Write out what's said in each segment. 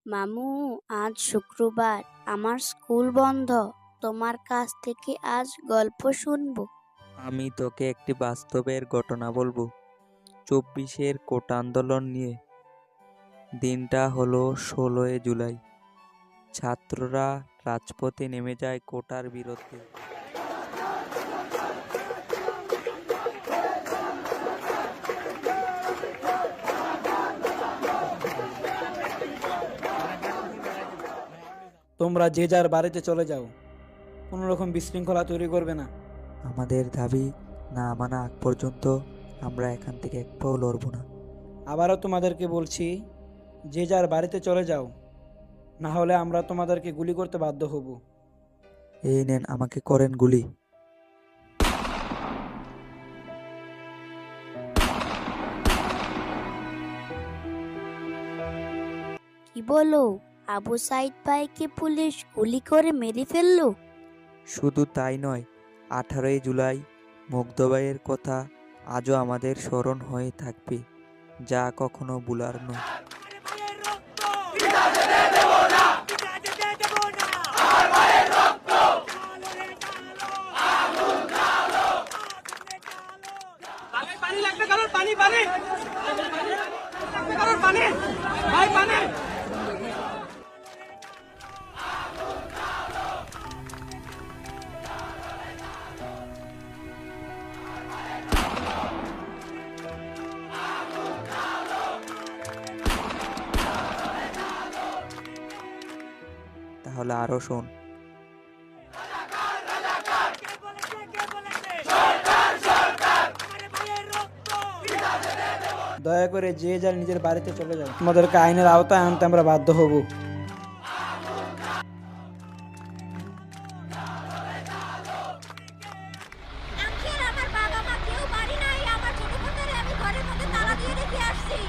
মামু, আজ শুক্রবার, আমার স্কুল বন্ধ। তোমার কাছ থেকে আজ গল্প শুনবো। আমি তোকে একটি বাস্তবের ঘটনা বলবো। 24-এর কোটা আন্দোলন নিয়ে। দিনটা হলো 16 জুলাই। ছাত্ররা রাজপথে নেমে যায় কোটার বিরুদ্ধে। তোমরা যে যার বাড়িতে চলে যাও, কোনো রকম বিশৃঙ্খলা তৈরি করবে না। আমাদের দাবি না মানা আগ পর্যন্ত আমরা এখান থেকে এক পাও লড়ব না। আবারও তোমাদেরকে বলছি, যে যার বাড়িতে চলে যাও, না হলে আমরা তোমাদেরকে গুলি করতে বাধ্য হব। এই নেন, আমাকে করেন গুলি। কি বলো? আবু সাইদ ভাইকে পুলিশ গুলি করে মেরে ফেললো? শুধু তাই নয়, 18 জুলাই মুগ্ধবাইয়ের কথা আজও আমাদের স্মরণ হয়ে থাকবে, যা কখনো ভুলার নয়। পানি লাগবে কারণ পানি পানি কারণ পানি ভাই পানি। তাহলে আরো শোন। দয়া করে যে যার নিজের বাড়িতে চলে যাও, তোমাদেরকে আইনের আওতায় আনতে আমরা বাধ্য হব। আঙ্কেল, আমার বাবা মা কেউ বাড়ি নাই। আমার ছোট বোনটারে আমি ঘরের মধ্যে তালা দিয়ে রেখে আসছি।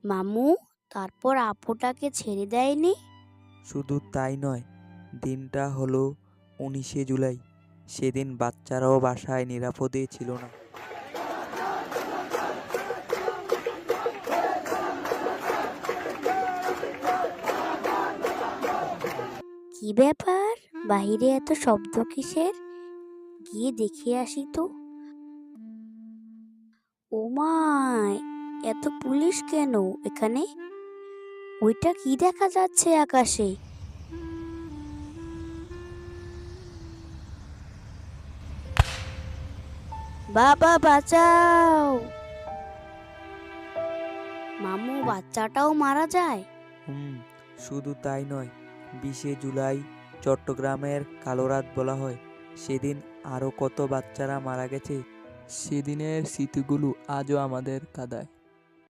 মামু, তারপর আপুটাকে ছেড়ে দেয়নি? শুধু তাই নয়, দিনটা হলো 19 জুলাই। সেদিন বাচ্চারাও বাসায় নিরাপদে ছিল না। কি ব্যাপার, বাইরে এত শব্দ কিসের? গিয়ে দেখে আসি তো। ও মাই, এত পুলিশ কেন এখানে? ওইটা কি দেখা যাচ্ছে আকাশে? বাবা বাঁচাও! মামু, বাচ্চাটাও মারা যায়? শুধু তাই নয়, 20 জুলাই চট্টগ্রামের কালো রাত বলা হয়। সেদিন আরো কত বাচ্চারা মারা গেছে। সেদিনের স্মৃতিগুলো আজও আমাদের কাঁদায়।